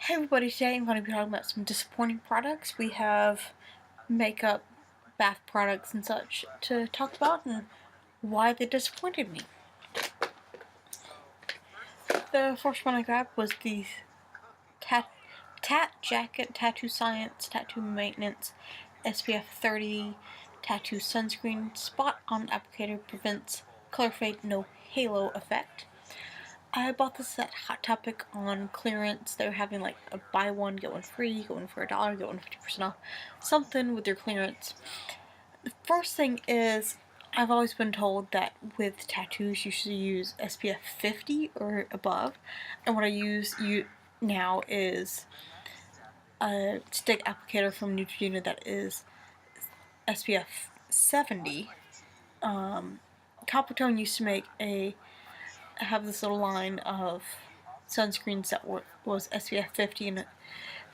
Hey everybody, today I'm going to be talking about some disappointing products. We have makeup, bath products and such to talk about and why they disappointed me. The first one I grabbed was the Tat Jacket Tattoo Science Tattoo Maintenance SPF 30 Tattoo Sunscreen Spot On Applicator Prevents Color Fade No Halo Effect. I bought this at Hot Topic on clearance. They were having like a buy one, get one free, get one for $1, get one 50% off, something with their clearance. The first thing is, I've always been told that with tattoos you should use SPF 50 or above, and what I use now is a stick applicator from Neutrogena that is SPF 70. Coppertone used to have this little line of sunscreens that was SPF 50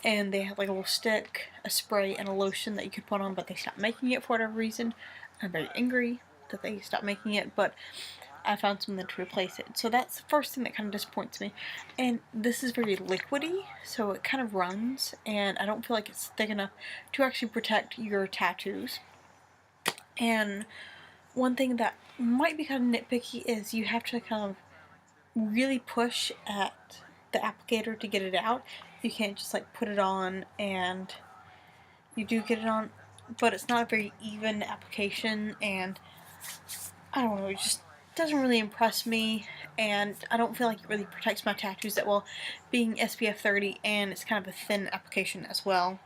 and they had like a little stick, a spray, and a lotion that you could put on, but they stopped making it for whatever reason. I'm very angry that they stopped making it, but I found something to replace it. So that's the first thing that kind of disappoints me. And this is very liquidy, so it kind of runs, and I don't feel like it's thick enough to actually protect your tattoos. And one thing that might be kind of nitpicky is you have to kind of really push at the applicator to get it out. You can't just like put it on and you do get it on, but it's not a very even application, and I don't know, it just doesn't really impress me, and I don't feel like it really protects my tattoos that well, being SPF 30, and it's kind of a thin application as well.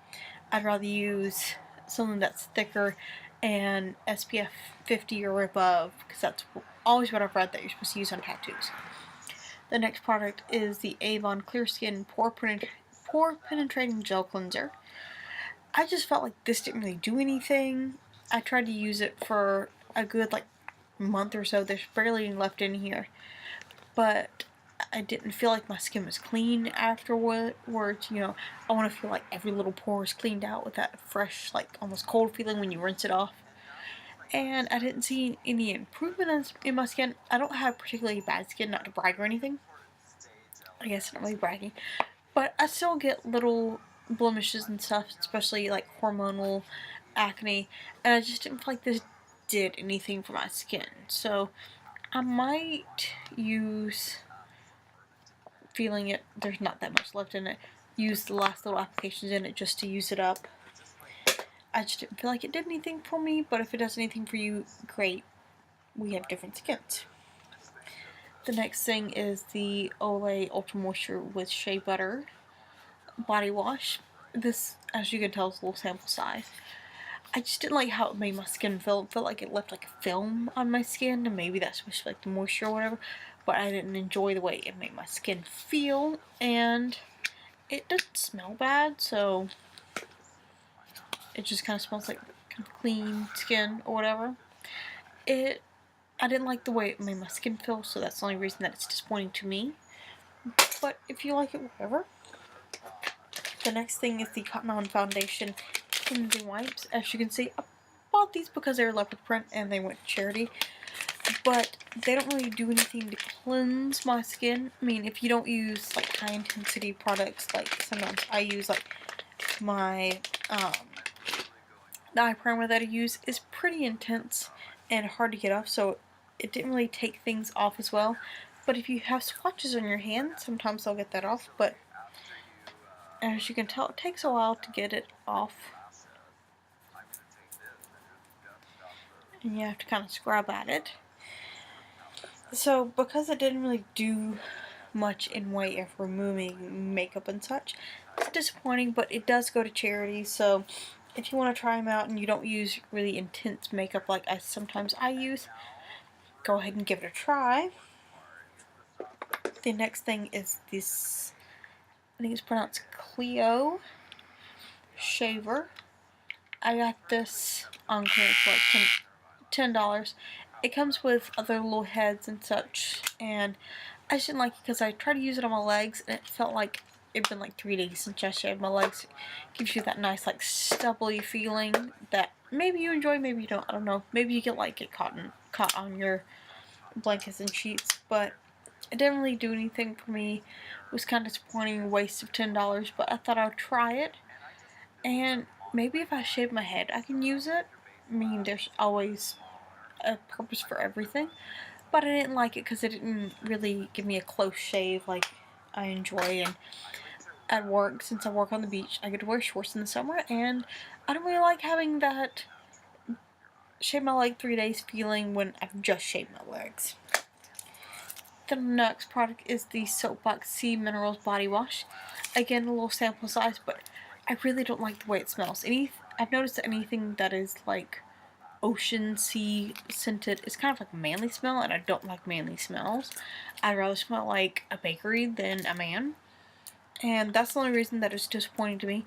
I'd rather use something that's thicker and SPF 50 or above, because that's always what I've read that you're supposed to use on tattoos. The next product is the Avon Clear Skin Pore Penetrating Gel Cleanser. I just felt like this didn't really do anything. I tried to use it for a good like month or so. There's barely any left in here, but I didn't feel like my skin was clean afterwards. You know, I want to feel like every little pore is cleaned out with that fresh, like almost cold feeling when you rinse it off. And I didn't see any improvement in my skin. I don't have particularly bad skin, not to brag or anything. I guess I'm not really bragging. But I still get little blemishes and stuff, especially like hormonal acne. And I just didn't feel like this did anything for my skin. So I might use, feeling it, there's not that much left in it, use the last little applications in it just to use it up. I just didn't feel like it did anything for me, but if it does anything for you, great. We have different skins. The next thing is the Olay Ultra Moisture with Shea Butter body wash. This, as you can tell, is a little sample size. I just didn't like how it made my skin feel. It felt like it left like a film on my skin, and maybe that's supposed to be like the moisture or whatever, but I didn't enjoy the way it made my skin feel, and it doesn't smell bad, so it just kind of smells like kind of clean skin or whatever. I didn't like the way it made my skin feel, so that's the only reason that it's disappointing to me. But if you like it, whatever. The next thing is the Cotton On Foundation Cleansing Wipes. As you can see, I bought these because they were leopard print and they went to charity. But they don't really do anything to cleanse my skin. I mean, if you don't use like high intensity products, like sometimes I use like my the eye primer that I use is pretty intense and hard to get off, so it didn't really take things off as well. But if you have swatches on your hand, sometimes I'll get that off, but as you can tell, it takes a while to get it off. And you have to kind of scrub at it. So because it didn't really do much in way of removing makeup and such, it's disappointing, but it does go to charity, so if you want to try them out and you don't use really intense makeup like sometimes I use, go ahead and give it a try. The next thing is this, I think it's pronounced Clio shaver. I got this on clearance for like $10. It comes with other little heads and such, and I just didn't like it because I tried to use it on my legs and it felt like it'd been like 3 days since I shaved my legs. It gives you that nice like stubbly feeling that maybe you enjoy, maybe you don't, I don't know. Maybe you get like it caught on your blankets and sheets, but it didn't really do anything for me. It was kind of disappointing, a waste of $10, but I thought I'd try it. And maybe if I shave my head, I can use it. I mean, there's always a purpose for everything. But I didn't like it because it didn't really give me a close shave like I enjoy. And at work, since I work on the beach, I get to wear shorts in the summer, and I don't really like having that shave my leg 3 days feeling when I've just shaved my legs. The next product is the Soapbox Sea Minerals Body Wash. Again, a little sample size, but I really don't like the way it smells. I've noticed that anything that is like ocean sea scented is kind of like a manly smell, and I don't like manly smells. I'd rather smell like a bakery than a man. And that's the only reason that it's disappointing to me.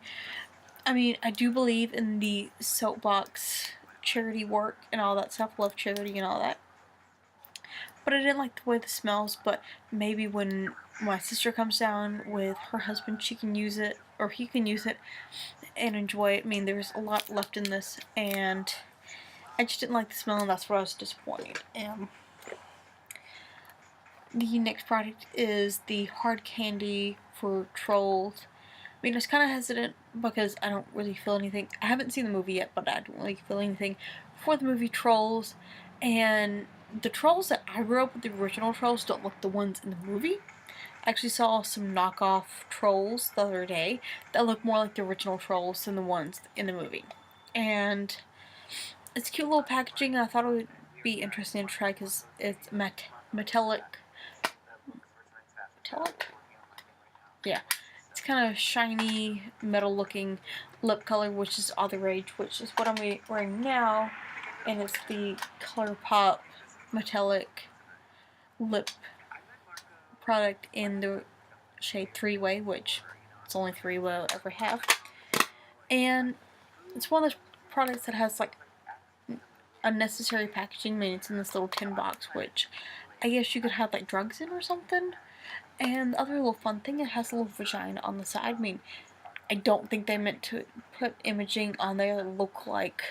I mean, I do believe in the soapbox charity work and all that stuff, love charity and all that. But I didn't like the way it smells, but maybe when my sister comes down with her husband, she can use it, or he can use it and enjoy it. I mean, there's a lot left in this, and I just didn't like the smell, and that's where I was disappointed. The next product is the hard candy for trolls. I mean, I was kind of hesitant because I don't really feel anything. I haven't seen the movie yet, but I don't really feel anything for the movie Trolls. And the trolls that I grew up with, the original trolls, don't look the ones in the movie. I actually saw some knockoff trolls the other day that look more like the original trolls than the ones in the movie. And it's cute little packaging, and I thought it would be interesting to try because it's metallic. Yeah. It's kind of shiny, metal-looking lip color, which is all the rage, which is what I'm wearing now. And it's the ColourPop metallic lip product in the shade 3-Way, which it's only 3-Way I'll ever have. And it's one of those products that has like unnecessary packaging. I mean, it's in this little tin box, which I guess you could have like drugs in or something. And the other little fun thing, it has a little vagina on the side. I mean, I don't think they meant to put imaging on there that look like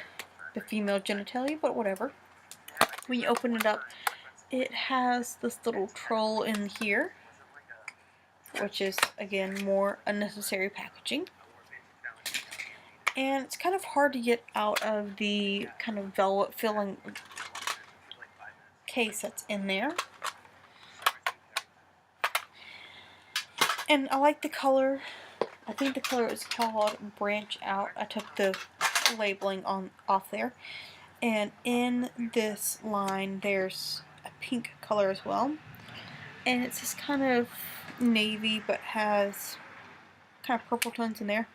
the female genitalia, but whatever. When you open it up, it has this little troll in here, which is, again, more unnecessary packaging. And it's kind of hard to get out of the kind of velvet filling case that's in there. And I like the color. I think the color is called Branch Out. I took the labeling off there. And in this line, there's a pink color as well. And it's this kind of navy, but has kind of purple tones in there.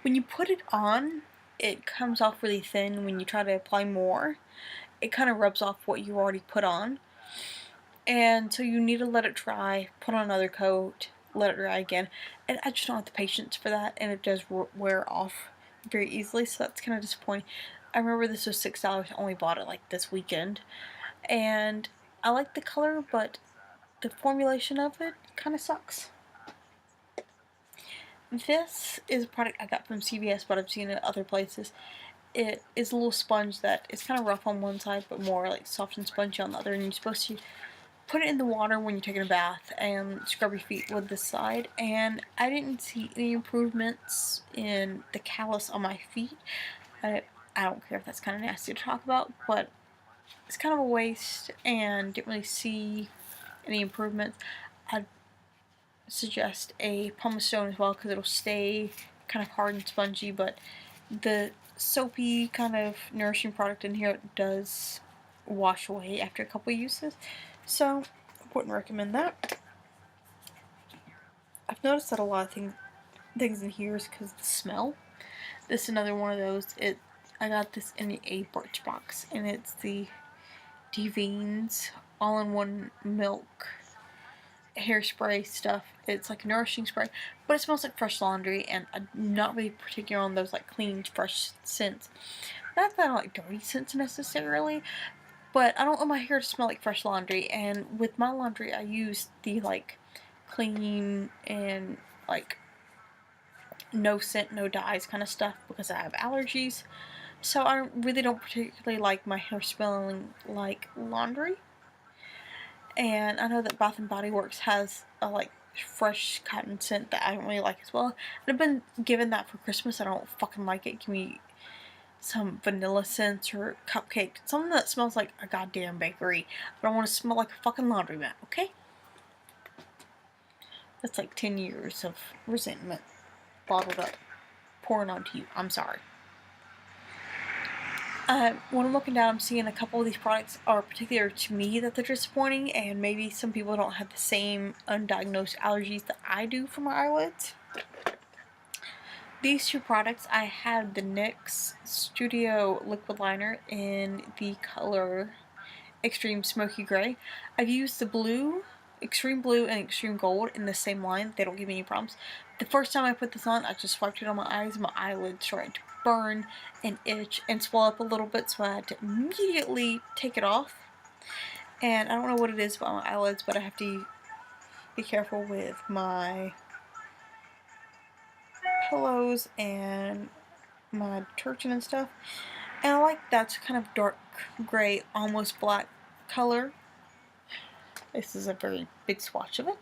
When you put it on, it comes off really thin. When you try to apply more, it kind of rubs off what you already put on. And so you need to let it dry, put on another coat, let it dry again. And I just don't have the patience for that, and it does wear off very easily, so that's kind of disappointing. I remember this was $6. I only bought it like this weekend. And I like the color, but the formulation of it kind of sucks. This is a product I got from CVS, but I've seen it other places. It is a little sponge that is kind of rough on one side, but more like soft and spongy on the other. And you're supposed to put it in the water when you're taking a bath and scrub your feet with this side. And I didn't see any improvements in the callus on my feet. I don't care if that's kind of nasty to talk about, but it's kind of a waste and didn't really see any improvements. I'd suggest a pumice stone as well because it'll stay kind of hard and spongy, but the soapy kind of nourishing product in here does wash away after a couple uses, so I wouldn't recommend that. I've noticed that a lot of things in here is because of the smell. This is another one of those. I got this in a Birch box, and it's the Devines all-in-one milk hairspray stuff. It's like a nourishing spray, but it smells like fresh laundry, and I'm not really particular on those like clean, fresh scents. Not that I don't like dirty scents necessarily, but I don't want my hair to smell like fresh laundry, and with my laundry I use the like clean and like no scent, no dyes kind of stuff because I have allergies. So I really don't particularly like my hair smelling like laundry. And I know that Bath and Body Works has a like fresh cotton scent that I don't really like as well. And I've been given that for Christmas. I don't fucking like it. Give me some vanilla scents or cupcake. Something that smells like a goddamn bakery. I don't want to smell like a fucking laundromat, okay? That's like 10 years of resentment bottled up, pouring onto you. I'm sorry. When I'm looking down, I'm seeing a couple of these products are particular to me that they're disappointing, and maybe some people don't have the same undiagnosed allergies that I do for my eyelids. These two products, I had the NYX Studio Liquid Liner in the color Extreme Smoky Gray. I've used the blue, Extreme Blue, and Extreme Gold in the same line. They don't give me any problems. The first time I put this on, I just swiped it on my eyes, and my eyelids started to burn and itch and swell up a little bit, so I had to immediately take it off. And I don't know what it is about my eyelids, but I have to be careful with my pillows and my detergent and stuff. And I like that kind of dark gray, almost black color. This is a very big swatch of it.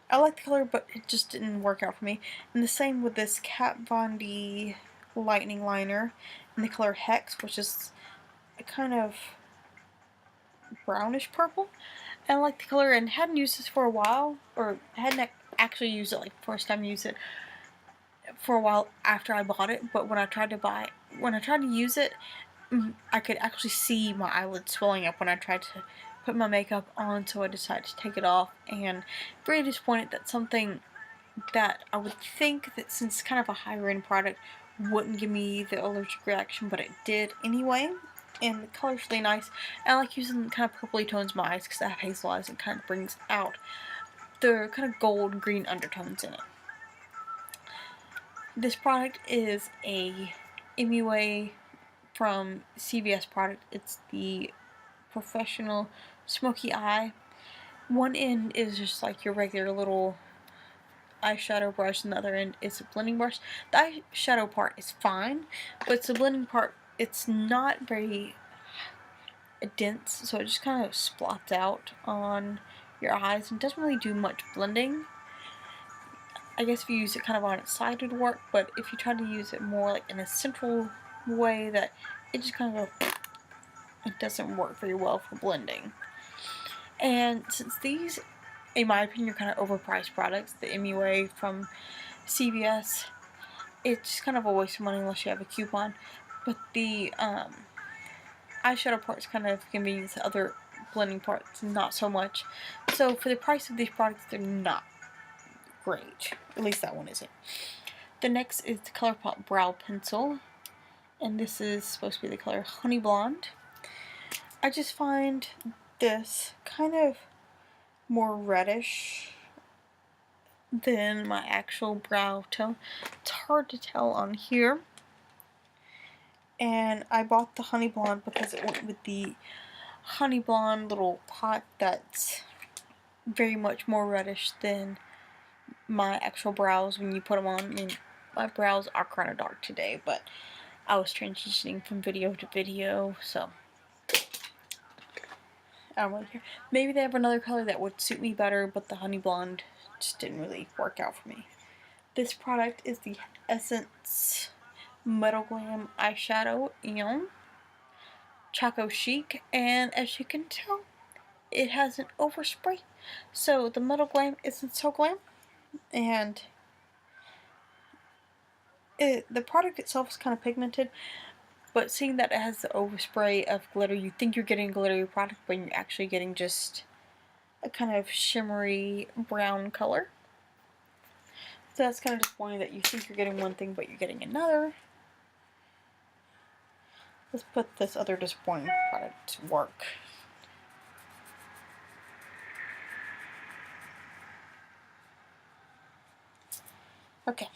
I like the color, but it just didn't work out for me. And the same with this Kat Von D Lightning Liner in the color Hex, which is a kind of brownish purple. And I like the color, and hadn't used this for a while, or hadn't actually used it like first time I used it for a while after I bought it. But when I tried to use it, I could actually see my eyelids swelling up when I tried to put my makeup on, so I decided to take it off, and very disappointed that something that I would think that since it's kind of a higher end product wouldn't give me the allergic reaction, but it did anyway. And the color's really nice, and I like using kind of purpley tones in my eyes because I have hazel eyes and kind of brings out the kind of gold and green undertones in it. This product is a MUA from CVS product. It's the Professional Smoky Eye. One end is just like your regular little eyeshadow brush, and the other end is a blending brush. The eyeshadow part is fine, but it's the blending part, it's not very dense, so it just kind of splots out on your eyes and doesn't really do much blending. I guess if you use it kind of on its side it would work, but if you try to use it more like in a central way, that it just kind of goes, it doesn't work very well for blending. And since these, in my opinion, are kind of overpriced products, the MUA from CVS, it's just kind of a waste of money unless you have a coupon. But the eyeshadow parts kind of convenient, the other blending parts not so much. So for the price of these products, they're not great. At least that one isn't. The next is the ColourPop Brow Pencil, and this is supposed to be the color Honey Blonde. I just find this kind of more reddish than my actual brow tone. It's hard to tell on here. And I bought the Honey Blonde because it went with the Honey Blonde little pot that's very much more reddish than my actual brows when you put them on. I mean, my brows are kind of dark today, but I was transitioning from video to video, so I don't really care. Maybe they have another color that would suit me better, but the Honey Blonde just didn't really work out for me. This product is the Essence Metal Glam Eyeshadow in Choco Chic, and as you can tell, it has an overspray. So the Metal Glam isn't so glam, and the product itself is kind of pigmented, but seeing that it has the overspray of glitter, you think you're getting a glittery product, but you're actually getting just a kind of shimmery brown color. So that's kind of disappointing that you think you're getting one thing, but you're getting another. Let's put this other disappointing product to work. Okay.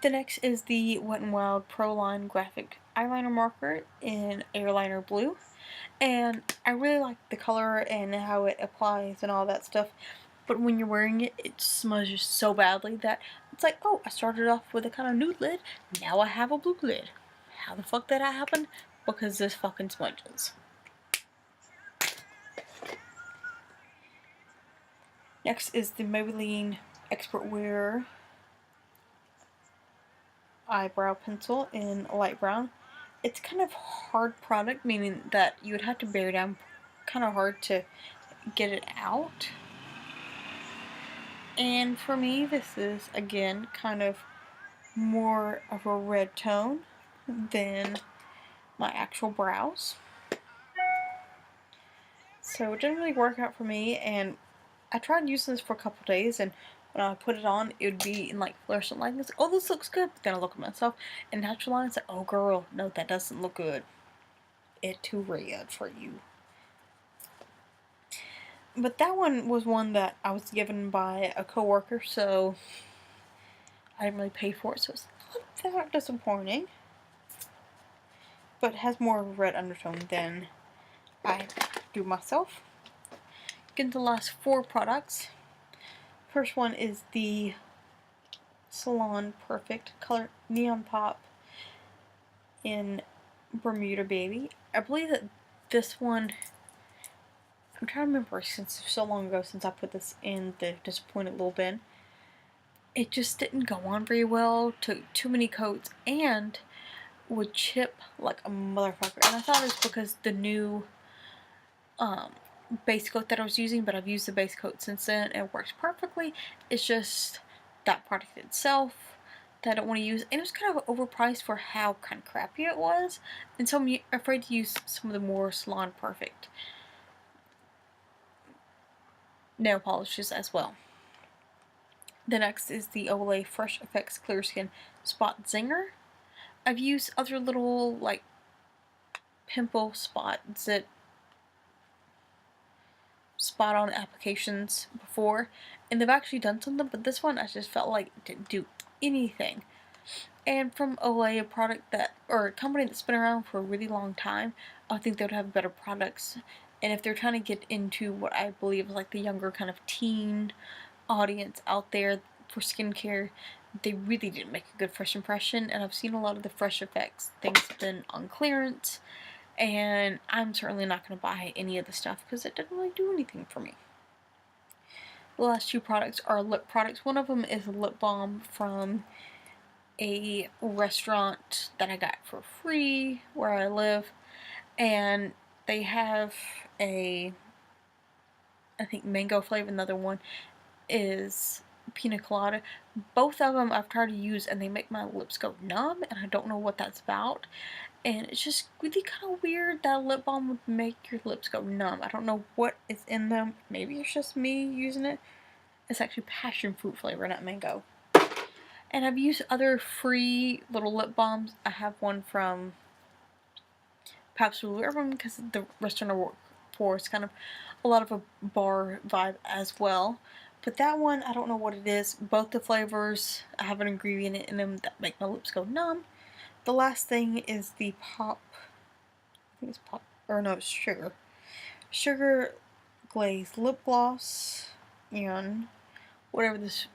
The next is the Wet n Wild Pro Line Graphic Eyeliner Marker in Airliner Blue. And I really like the color and how it applies and all that stuff. But when you're wearing it, it smudges so badly that it's like, oh, I started off with a kind of nude lid, now I have a blue lid. How the fuck did that happen? Because this fucking smudges. Next is the Maybelline Expert Wear Eyebrow Pencil in light brown. It's kind of hard product, meaning that you would have to bear down kind of hard to get it out. And for me, this is, again, kind of more of a red tone than my actual brows. So it didn't really work out for me, and I tried using this for a couple days, and when I put it on, it would be in like fluorescent lighting. Like, oh, this looks good. But then I look at myself in natural light and say, oh girl, no, that doesn't look good. It's too red for you. But that one was one that I was given by a coworker, so I didn't really pay for it, so it's not that disappointing. But it has more of a red undertone than I do myself. Get into the last 4 products. First one is the Salon Perfect Color Neon Pop in Bermuda Baby. I believe that this one, I'm trying to remember since so long ago since I put this in the Disappointed Little Bin. It just didn't go on very well, took too many coats, and would chip like a motherfucker. And I thought it was because the new base coat that I was using, but I've used the base coat since then and it works perfectly. It's just that product itself that I don't want to use, and it was kind of overpriced for how kind of crappy it was, and so I'm afraid to use some of the more Salon Perfect nail polishes as well. The next is the Olay Fresh Effects Clear Skin Spot Zinger. I've used other little like pimple spot on applications before, and they've actually done something, but this one I just felt like it didn't do anything. And from Olay, a product that, or a company that's been around for a really long time, I think they would have better products. And if they're trying to get into what I believe is like the younger kind of teen audience out there for skincare, they really didn't make a good first impression. And I've seen a lot of the Fresh Effects things have been on clearance, and I'm certainly not going to buy any of the stuff because it didn't really do anything for me. The last 2 products are lip products. One of them is a lip balm from a restaurant that I got for free where I live, and they have a, I think, mango flavor. Another one is pina colada. Both of them I've tried to use and they make my lips go numb, and I don't know what that's about. And it's just really kind of weird that a lip balm would make your lips go numb. I don't know what is in them. Maybe it's just me using it. It's actually passion fruit flavor, not mango. And I've used other free little lip balms. I have one from Pabst Blue Ribbon because the restaurant I work for is kind of a lot of a bar vibe as well. But that one, I don't know what it is. Both the flavors have an ingredient in them that make my lips go numb. The last thing is the I think it's or no, it's Sugar. Sugar Glazed Lip Gloss in whatever this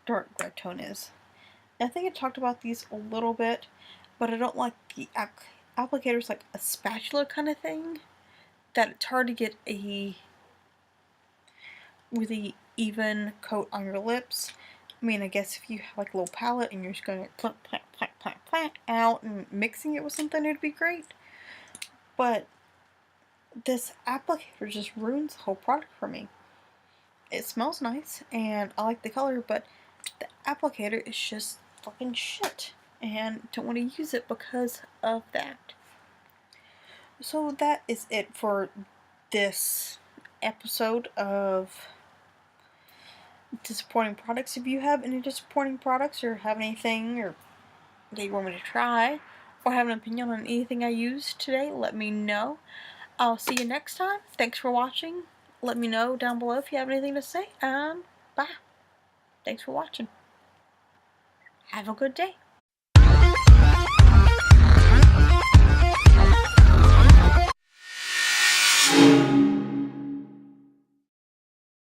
dark red tone is. I think I talked about these a little bit, but I don't like the applicators like a spatula kind of thing, that it's hard to get a really even coat on your lips. I mean, I guess if you have like a little palette and you're just going to plant out and mixing it with something, it'd be great. But this applicator just ruins the whole product for me. It smells nice and I like the color, but the applicator is just fucking shit, and don't want to use it because of that. So that is it for this episode of Disappointing Products. If you have any disappointing products or have anything or that you want me to try or have an opinion on anything I used today, let me know. I'll see you next time. Thanks for watching. Let me know down below if you have anything to say, and bye. Thanks for watching. Have a good day.